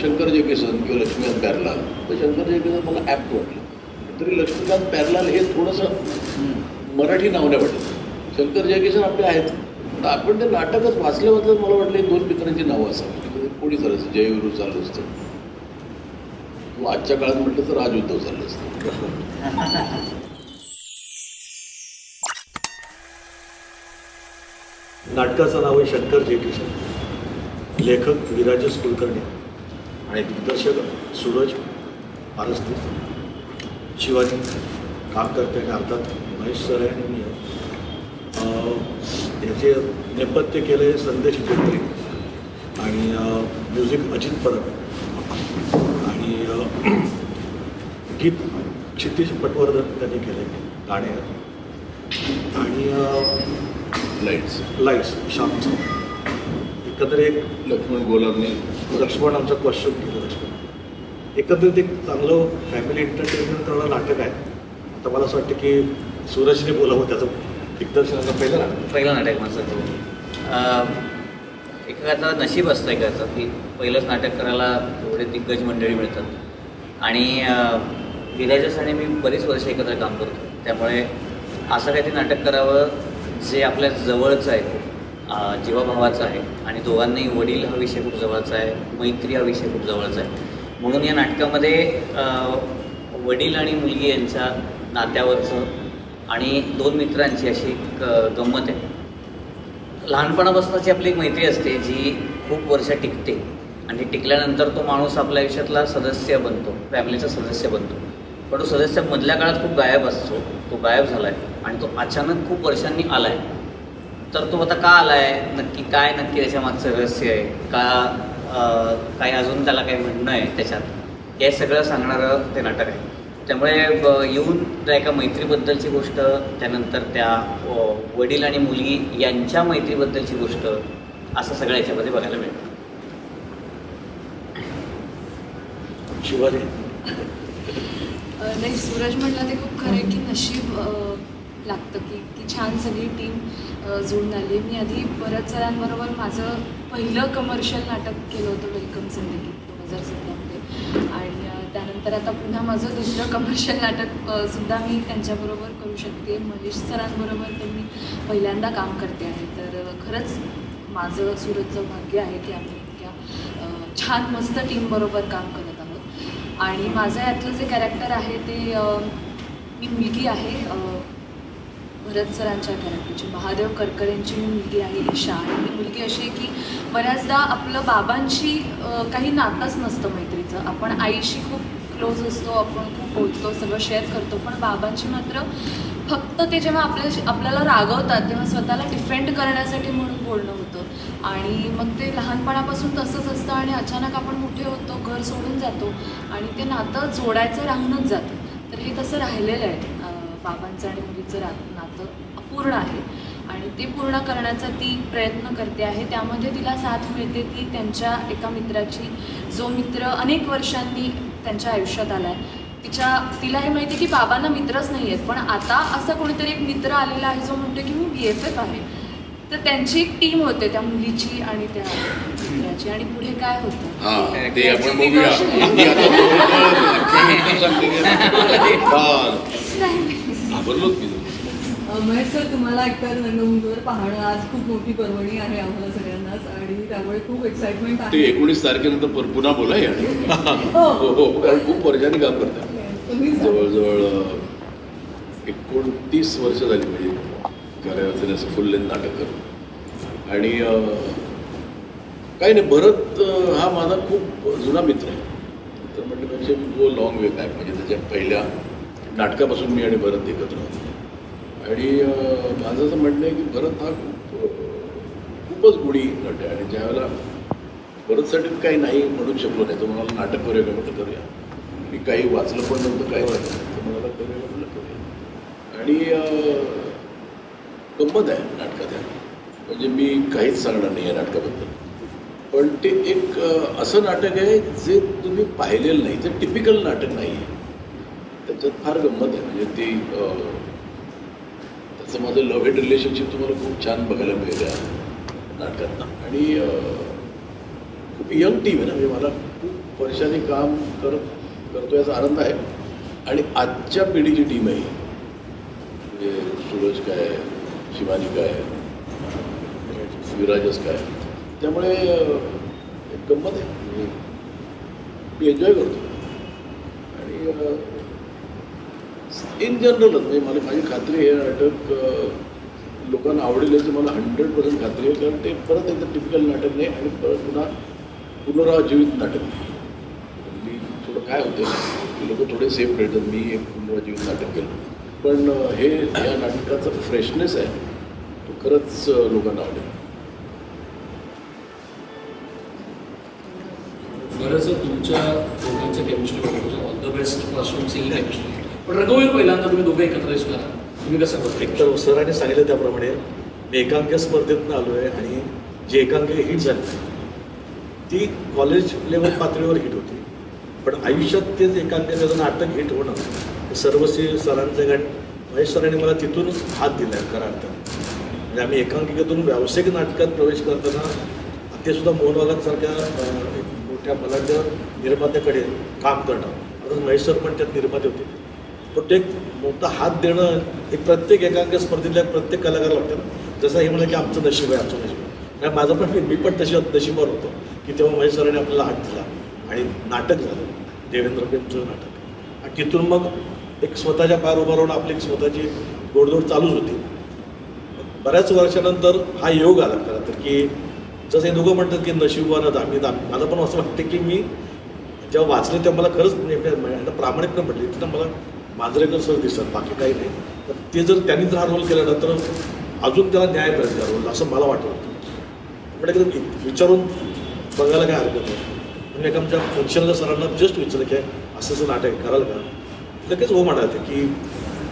शंकर जयकिसन किंवा लक्ष्मीकांत प्यारलाल, तर शंकर जयकिसन मला ॲप्ट वाटलं. तरी लक्ष्मीकांत प्यारलाल हे थोडंसं मराठी नाव नाही वाटत. शंकर जयकिसन आपले आहेत, तर आपण ते नाटकच वाचलं मला वाटलं 2 मित्रांची नावं असावी. कोणी चालायचं, जयविरू चाललं असतं, किंवा आजच्या काळात म्हटलं तर राजउद्धव चाललं असतं. नाटकाचं नाव आहे शंकर जयकिसन. लेखक विराजस कुलकर्णी आणि दिग्दर्शक सूरज पारस्ते. शिवाजी काम करते आणि अर्थात महेश सर आहे आणि मी आहे. याचे नेपथ्य केलं आहे संदेश बेंद्रे आणि म्युझिक अजित परब आणि गीत क्षितिज पटवर्धन त्यांनी केलं आहे. गाणे आहेत आणि लाईट्स श्यामचं. एकंदर एक लक्ष्मण गोलारने लक्ष्मण आमचं क्वेश्चन केलं. लक्ष्मण एकंदरीत एक चांगलं फॅमिली एंटरटेनमेंट करणारं नाटक आहे. आता मला असं वाटतं की सूरजने बोलावं त्याचं दिग्दर्शनाचं पहिलं नाटक माझं. एखादा नशीब असतं एखादं की पहिलंच नाटक करायला एवढे दिग्गज मंडळी मिळतात आणि विराजस आणि मी बरीच वर्ष एकत्र काम करतो. त्यामुळे असं काहीतरी नाटक करावं जे आपल्या जवळचं आहे, जीवाभावाचं आहे आणि दोघांनाही वडील हा विषय खूप जवळचा आहे, मैत्री हा विषय खूप जवळचा आहे. म्हणून या नाटकामध्ये वडील आणि मुलगी यांच्या नात्यावरचं आणि 2 मित्रांची अशी एक गंमत आहे. लहानपणापासूनची आपली एक मैत्री असते जी खूप वर्ष टिकते आणि टिकल्यानंतर तो माणूस आपल्या आयुष्यातला सदस्य बनतो, फॅमिलीचा सदस्य बनतो. पण तो सदस्य मधल्या काळात खूप गायब असतो. तो गायब झाला आहे आणि तो अचानक खूप वर्षांनी आला आहे. तर तो आता का आला आहे, नक्की त्याच्या मागचं रहस्य आहे का, काही अजून त्याला काही म्हणणं आहे त्याच्यात, हे सगळं सांगणारं ते नाटक आहे. त्यामुळे येऊन त्या एका मैत्रीबद्दलची गोष्ट, त्यानंतर त्या वडील आणि मुलगी यांच्या मैत्रीबद्दलची गोष्ट, असं सगळं याच्यामध्ये बघायला मिळतं. शिवाजी नाही, सूरज म्हटलं ते खूप खरं आहे की नशीब लागतं की छान सगळी टीम जुळून आली. मी आधी भरत सरांबरोबर माझं पहिलं कमर्शियल नाटक केलं होतं, वेलकम संगीत 2017मध्ये. आणि त्यानंतर आता पुन्हा माझं दुसरं कमर्शियल नाटक सुद्धा मी त्यांच्याबरोबर करू शकते. महेश सरांबरोबर तर मी पहिल्यांदा काम करते आहे. तर खरंच माझं सूरजचं भाग्य आहे की आम्ही इतक्या छान मस्त टीमबरोबर काम करत आहोत. आणि माझं यातलं जे कॅरेक्टर आहे ते मी मुलगी आहे भरत सरांच्या कॅरेक्टरची, महादेव करकरेंची मी मुलगी आहे ईशा. आणि ही मुलगी अशी आहे की बऱ्याचदा आपलं बाबांशी काही नातंच नसतं मैत्रीचं. आपण आईशी खूप क्लोज असतो, आपण खूप बोलतो, सगळं शेअर करतो. पण बाबांची मात्र फक्त ते जेव्हा आपल्याला रागवतात तेव्हा स्वतःला डिफेंड करण्यासाठी म्हणून बोलणं होतं. आणि मग ते लहानपणापासून तसंच असतं आणि अचानक आपण मोठे होतो, घर सोडून जातो आणि ते नातं जोडायचं राहूनच जातं. तर हे तसं राहिलेलं आहे. बाबांचं आणि मुलीचं नातं अपूर्ण आहे आणि ते पूर्ण करण्याचा ती प्रयत्न करते आहे. त्यामध्ये तिला साथ मिळते ती त्यांच्या एका मित्राची, जो मित्र अनेक वर्षांनी त्यांच्या आयुष्यात आला आहे. तिला हे माहिती की बाबांना मित्रच नाही आहेत, पण आता असा कोणीतरी एक मित्र आलेला आहे जो म्हणतो की मी BFF आहे. तर त्यांची एक टीम होते त्या मुलीची आणि त्या मित्राची. आणि पुढे काय होतं ते आपण बघूया. महेश सर, तुम्हाला एकतर रंगभूमीवर पाहणं आज खूप मोठी पर्वणी आहे आम्हाला सगळ्यांनाच आणि त्यामुळे खूप एक्साइटमेंट ते आहे. 19 तारखेनंतर पुन्हा बोला या. हो, कारण खूप वर्षांनी काम करतात. जवळजवळ 29 वर्ष झाली म्हणजे कार्यावरती असं फुल लेंथ नाटक करून. आणि काही नाही, भरत हा माझा खूप जुना मित्र आहे. तर म्हणजे गो लॉंग वे बॅक, म्हणजे त्याच्या पहिल्या नाटकापासून मी आणि भरत एकत्र होतो. आणि माझं असं म्हणणं आहे की भरत हा खूपच गुणी नट आहे. आणि ज्यावेळेला भरतसाठी काही नाही म्हणू शकलो नाही, तो म्हणाला नाटक करूया का, म्हटलं करूया. मी काही वाचलं पण नव्हतं, काय वाचलं तर म्हणाला करूया का, म्हटलं करूया. आणि गंमत आहे नाटकात आहे, म्हणजे मी काहीच सांगणार नाही या नाटकाबद्दल. पण ते एक असं नाटक आहे जे तुम्ही पाहिलेलं नाही, ते टिपिकल नाटक नाही आहे. त्याच्यात फार गंमत आहे. म्हणजे ती त्याचं माझं लव्ह हेट रिलेशनशिप तुम्हाला खूप छान बघायला मिळेल या नाटकातनं. आणि खूप यंग टीम आहे ना, म्हणजे मला खूप पक्षाने काम करतो याचा आनंद आहे. आणि आजच्या पिढीची टीम आहे म्हणजे सूरज काय, शिवानी काय, विराजस काय, त्यामुळे एक गंमत आहे. म्हणजे मी एन्जॉय करतो. आणि इन जनरलच म्हणजे माझी खात्री हे नाटक लोकांना आवडेल याची मला 100% खात्री आहे. कारण ते परत एकदा टिपिकल नाटक नाही आणि परत पुन्हा पुनराजीवित नाटक नाही. मी थोडं काय होतं की लोक थोडे सेफ राहतात. मी एक पुनराजीवित नाटक केलं, पण हे या नाटकाचा फ्रेशनेस आहे तो खरंच लोकांना आवडेल. बरंच तुमच्या दोघांच्या केमिस्ट्री बघतो, ऑल द बेस्ट पासूनची ही केमिस्ट्री. पण रघुवीर पहिल्यांदा तुम्ही दोघं एकत्र दिसला, तुम्ही कसं करता? एकतर सरांनी सांगितलं त्याप्रमाणे मी एकांकिका स्पर्धेतून आलो आहे आणि जी एकांकिका हिट झाली ती कॉलेज लेवल पातळीवर हिट होती. पण आयुष्यात तेच एकांकिकेचं नाटक हिट होणं हे सर्वस्वी सरांचं कारण महेश सरांनी मला तिथून हात दिला आहे खऱ्या अर्थानं. म्हणजे आम्ही एकांकिकेतून व्यावसायिक नाटकात प्रवेश करताना ते सुद्धा मोहन वाघांसारख्या एक मोठ्या बलाढ्य निर्मात्याकडे काम करणं. आता महेश सर पण त्यात निर्माते होते. पण ते एक मोठा हात देणं एक प्रत्येक एकांकिका स्पर्धेतल्या प्रत्येक कलाकाराला वाटतं ना. जसं हे म्हणलं की आमचं नशीब आहे, आमचं नशीब आहे. कारण माझं पण मी पण तशी नशीबवर होतो की तेव्हा महेश सरांनी आपल्याला हात दिला आणि नाटक झालं देवेंद्र प्रेमचं नाटक. आणि तिथून मग एक स्वतःच्या पायावर उभं राहून आपली एक स्वतःची गोडधोड चालूच होती. बऱ्याच वर्षानंतर हा योग आला खरं तर की जसं हे दोघं म्हणतात की नशीबवानं आम्ही मला पण असं वाटतं की मी जेव्हा वाचलं तेव्हा मला खरंच प्रामाणिकपणे म्हटली तिथं मला मांजरेकर सर दिसतात, बाकी काही नाही. तर ते जर त्यांनी जर हा रोल केला ना तर अजून त्याला न्याय मिळेल त्या रोल असं मला वाटत होतं. पण एकदम विचारून बघायला काय हरकत नाही. म्हणजे एका आमच्या फंक्शनला सरांना जस्ट विचारलं की असं असं नाटक आहे कराल का? लगेच हो म्हणाले की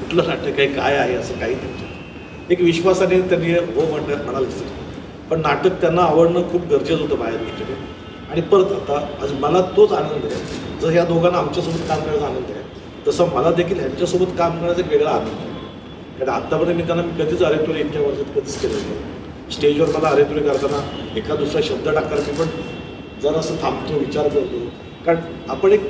कुठलं नाटक आहे काय आहे असं काही नाही. एक विश्वासाने त्यांनी हो म्हणाले सर. पण नाटक त्यांना आवडणं खूप गरजेचं होतं माझ्या दृष्टीने. आणि परत आता आज मला तोच आनंद आहे. जर ह्या दोघांना आमच्यासोबत काम करण्याचा आनंद आहे तसं मला देखील ह्यांच्यासोबत काम करण्याचा एक वेगळा आनंद आहे. कारण आत्तापर्यंत मी त्यांना कधीच अरेतुरे इतक्या वर्षात कधीच केलं नाही. स्टेजवर मला अरेतुरे करताना एका दुसरा शब्द टाकताना मी पण जरासं थांबतो, विचार करतो. कारण आपण एक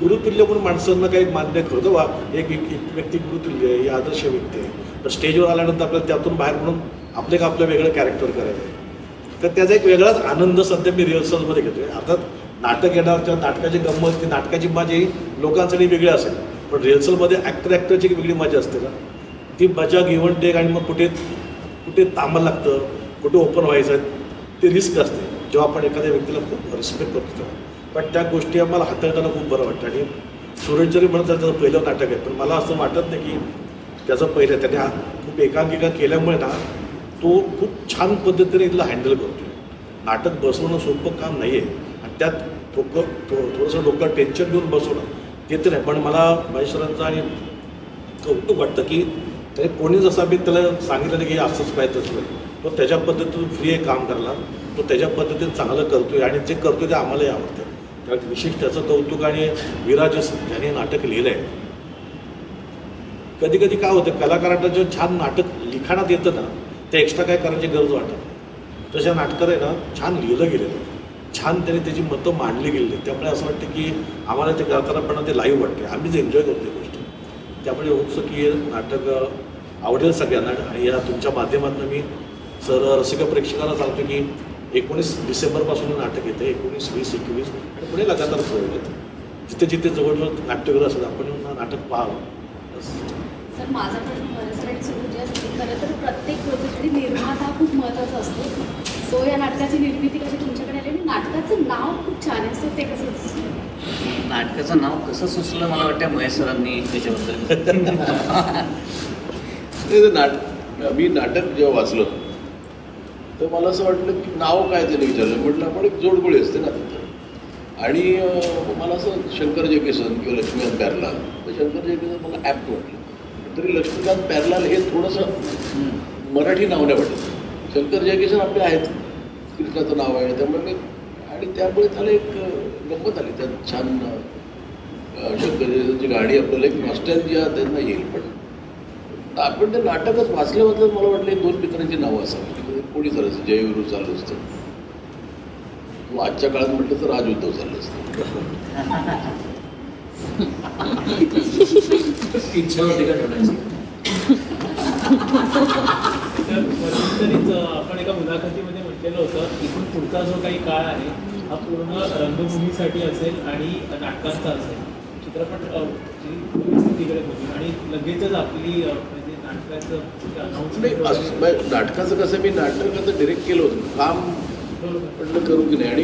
गुरुतुल्य म्हणून माणसांना काही मान्य करतो बा एक व्यक्ती गुरुतुल्य आहे, ही आदर्श व्यक्ती आहे. तर स्टेजवर आल्यानंतर आपल्याला त्यातून बाहेर म्हणून आपलं वेगळं कॅरेक्टर करायचं आहे. तर त्याचा एक वेगळाच आनंद सध्या मी रिहर्सलमध्ये घेतो आहे. अर्थात नाटक येणार किंवा नाटकाची गंमत ती नाटकाची मजा ही लोकांसाठी वेगळी असेल, पण रिहर्सलमध्ये ॲक्टरची एक वेगळी मजा असते ना. ती मजा गिव्ह अँड टेक आणि मग कुठे थांबायला लागतं, कुठे ओपन व्हायचं ते रिस्क असते जेव्हा आपण एखाद्या व्यक्तीला खूप रिस्पेक्ट करतो. पण त्या गोष्टी आम्हाला हाताळताना खूप बरं वाटतं. आणि सूरज जरी म्हणतात त्याचं पहिलं नाटक आहे, पण मला असं वाटत नाही की त्याचं पहिलं त्याने खूप एकांकिका केल्यामुळे ना तो खूप छान पद्धतीने इथलं हँडल करतो. नाटक बसवणं सोपं काम नाही आहे आणि त्यात थोडंसं डोक्यात टेन्शन घेऊन बसवणं ते तर नाही. पण मला महेश्वरांचं आणि कौतुक वाटतं की त्याने कोणी जसं मी त्याला सांगितलं की असंच पाहिजे असलं तो त्याच्या पद्धतीतून फ्री आहे काम करायला. तो त्याच्या पद्धतीने चांगलं करतो आहे आणि जे करतो ते आम्हालाही आवडतं. त्यात विशेष त्याचं कौतुक. आणि विराजस ज्याने नाटक लिहिलं आहे, कधी कधी काय होतं कलाकारांना जे छान नाटक लिखाणात येतं ना ते एक्स्ट्रा काय करायची गरज वाटत. तशा नाटकात आहे ना छान लिहिलं गेलेलं, छान त्याने त्याची मतं मांडली गेलेली. त्यामुळे असं वाटतं की आम्हाला ते करताना पण ते लाईव्ह वाटते, आम्हीच एन्जॉय करतो ही गोष्ट. त्यामुळे होतं की हे नाटक आवडेल सगळ्यांना. आणि या तुमच्या माध्यमातून मी रसिक प्रेक्षकांना सांगतो की 19 डिसेंबरपासून नाटक येतं. 19, 20, 21 आणि पुढे लगातार प्रयोग येतं. जिथे जिथे जवळजवळ नाट्यगृह असतात आपण नाटक पाहावं. सर माझा प्रश्न बऱ्याचसाठी सुरू असते. खरं तर प्रत्येक प्रोजेक्टसाठी निर्माता हा खूप महत्त्वाचा असतो. सो या नाटकाची निर्मिती कशी तुमच्याकडे आली आणि नाटकाचं नाव खूप छान आहे, सो ते कसं सुचलं? नाटकाचं नाव कसं सुचलं मला वाटतं महेश सरांनी त्याच्याबद्दल. मी नाटक जेव्हा वाचलं तर मला असं वाटलं की नाव काय त्याने विचारलं. म्हटलं आपण एक जोडगोळी असते ना तिथं. आणि मला असं शंकर जयकिसन किंवा लक्ष्मीकांत प्यारलाल, तर शंकर जयकिसन मला ॲप्ट वाटलं. तरी लक्ष्मीकांत प्यारलाल हे थोडंसं मराठी नाव नाही वाटत. शंकर जयकिसन आपले आहेत, कृष्णाचं नाव आहे. त्यामुळे मी आणि त्यामुळे त्याला एक गंमत आली. त्यात छान शंकर जयकिसनची गाणी आपल्याला एक नॉस्टॅल्जिया त्यांना येईल. पण आपण ते नाटकच वाचलं मला वाटलं 2 मित्रांची नावं असावी. कोणी करायचं जयविरू चालू असतं. किंवा आजच्या काळात म्हटलं तर राजउद्धव झालं असतं. इच्छा होती का ठेवण्याची? तर मध्यंतरीच आपण एका मुलाखतीमध्ये म्हटलेलं होतं इथून पुढचा जो काही काळ आहे हा पूर्ण रंगभूमीसाठी असेल आणि नाटकांचा असेल. चित्रपट ची परिस्थितीकडे बघून आणि लगेचच आपली म्हणजे नाटकाचं नाही अनाऊन्समेंट असं नाटकाचं कसं मी नाटक आता डिरेक्ट केलं होतं काम म्हटलं करू की नाही. आणि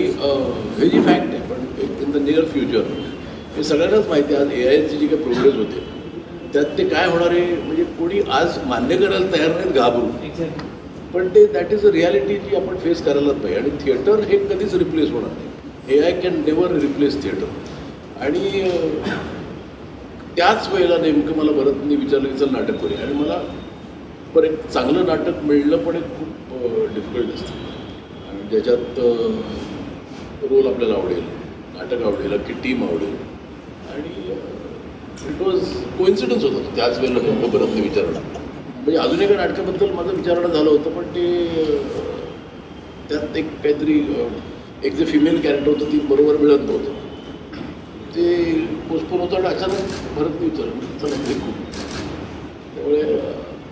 हे जी फॅक्ट आहे पण इन द नियर फ्युचर हे सगळ्यांनाच माहिती आहे. आज AIची जी काही प्रोग्रेस होते त्यात ते काय होणार आहे म्हणजे कोणी आज मान्य करायला तयार नाहीत घाबरून. एक्झॅक्टली. पण ते दॅट इज अ रियालिटी जी आपण फेस करायलाच पाहिजे. आणि थिएटर हे कधीच रिप्लेस होणार नाही. AI can never replace theatre. आणि त्याच वेळेला नेमकं मला भरतनी विचारलं की चल नाटक करूया. आणि मला पण एक चांगलं नाटक मिळणं पण एक खूप डिफिकल्ट असतं. आणि ज्याच्यात रोल आपल्याला आवडेल, नाटक आवडेल, अख्खी टीम आवडेल. आणि इट वॉज कोइन्सिडन्स होता तो त्याच वेळेला नेमकं भरतने विचारणं. म्हणजे अजून एका नाटकाबद्दल माझं विचारणं झालं होतं पण ते त्यात एक काहीतरी एक जे फिमेल कॅरेक्टर होतं ती बरोबर मिळत नव्हतं. ते पोस्टपोन होतं आणि अचानक भरतने विचारलं चला हे खूप. त्यामुळे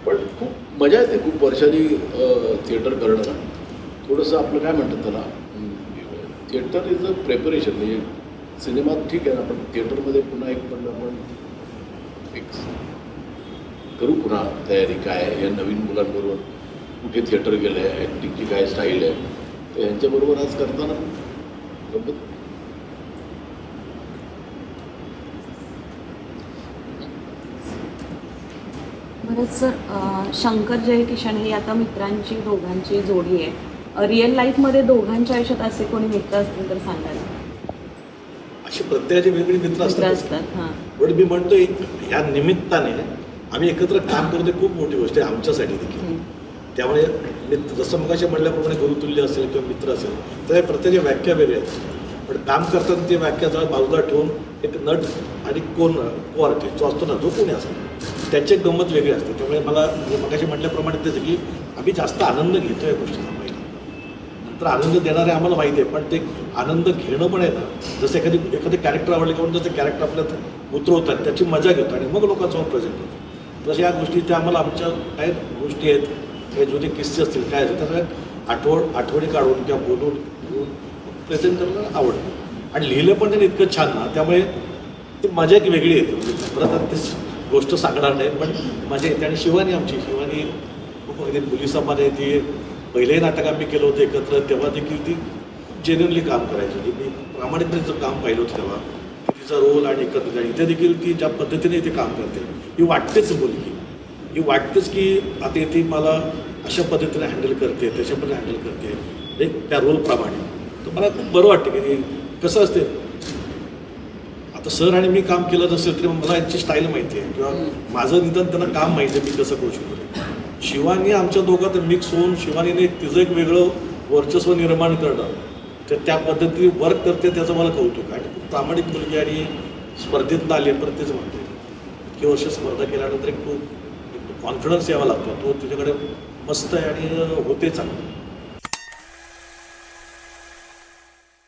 पण खूप मजा येते खूप वर्षांनी थिएटर करणं. थोडंसं आपलं काय म्हणतात त्याला थिएटर इज अ प्रेपरेशन. म्हणजे सिनेमात ठीक आहे ना पण थिएटरमध्ये पुन्हा एक पण आपण एक करू पुन्हा तयारी काय आहे. या नवीन मुलांबरोबर कुठे थिएटर गेलं आहे, ॲक्टिंगची काय स्टाईल आहे तर यांच्याबरोबर आज करताना गंमत. बरंच सर शंकर जयकिशन ही आता मित्रांची दोघांची जोडी आहे. रिअल लाईफमध्ये दोघांच्या आयुष्यात असे कोणी मित्र असतील तर सांगायला. अशी प्रत्येकाचे वेगवेगळे मित्र मित्र असतात. असतात हां. पण मी म्हणतो ह्या निमित्ताने आम्ही एकत्र काम करतो ते खूप मोठी गोष्ट आहे आमच्यासाठी देखील. त्यामुळे जसं मगाशी म्हटल्याप्रमाणे गुरुतुल्य असेल किंवा मित्र असेल तर या प्रत्येकाच्या व्याख्या वेगळ्या आहेत. पण काम करताना ते व्याख्या जवळ बाजूला ठेवून एक नट आणि को आर्टिस्ट जो असतो ना जो कोणी असेल त्याची एक गंमत वेगळी असते. त्यामुळे मला मगाशी म्हटल्याप्रमाणे तेच की आम्ही जास्त आनंद घेतो या गोष्टीचा पहिला. नंतर आनंद देणारे आम्हाला माहिती आहे पण ते आनंद घेणं पण आहे ना जसं एखादं कॅरेक्टर आवडले किंवा जसं कॅरेक्टर आपल्यात उतरवतात त्याची मजा घेतो आणि मग लोकांसमोर प्रेझेंट होतो. तसं या गोष्टी त्या आम्हाला आमच्या काय गोष्टी आहेत काही जुने किस्से असतील काय असतील त्याच्यात आठवणी काढून किंवा बोलून घेऊन प्रेझेंट करायला आवडतं. आणि लिहिलं पण त्यांनी इतकं छान ना त्यामुळे ती मजा एक वेगळी येते. म्हणजे परत ते गोष्ट सांगणार नाही पण मजा येते. आणि शिवानी खूप अगदी पोलिसामध्ये ती पहिलंही नाटक आम्ही केलं होतं एकत्र तेव्हा देखील ती जेन्युनली काम करायची. मी प्रामाणिकतेचं काम पाहिलं होतं तेव्हा तिचा रोल आणि एकत्र इथे देखील ती ज्या पद्धतीने ते काम करते ही वाटतेच मुलगी. ही वाटतेच की आता इथे मला अशा पद्धतीने हँडल करते तशा पद्धतीने हँडल करते एक त्या रोलप्रमाणे. तर मला खूप बरं वाटतं की कसं असते आता सर आणि मी काम केलं नसेल तरी मला यांची स्टाईल माहिती आहे किंवा माझं निदान त्यांना काम माहिती आहे मी कसं करू शकतो. शिवानी आमच्या दोघात मिक्स होऊन शिवानीने तिचं एक वेगळं वर्चस्व निर्माण करणं तर त्या पद्धतीने वर्क करते त्याचं मला कौतुक आहे. खूप प्रामाणिक मुलगी आणि स्पर्धेतनं आली पण तेच म्हणते इतकी वर्ष स्पर्धा केल्यानंतर एक तो कॉन्फिडन्स यावा लागतो तो तिच्याकडे मस्त आहे आणि होते चांगलं.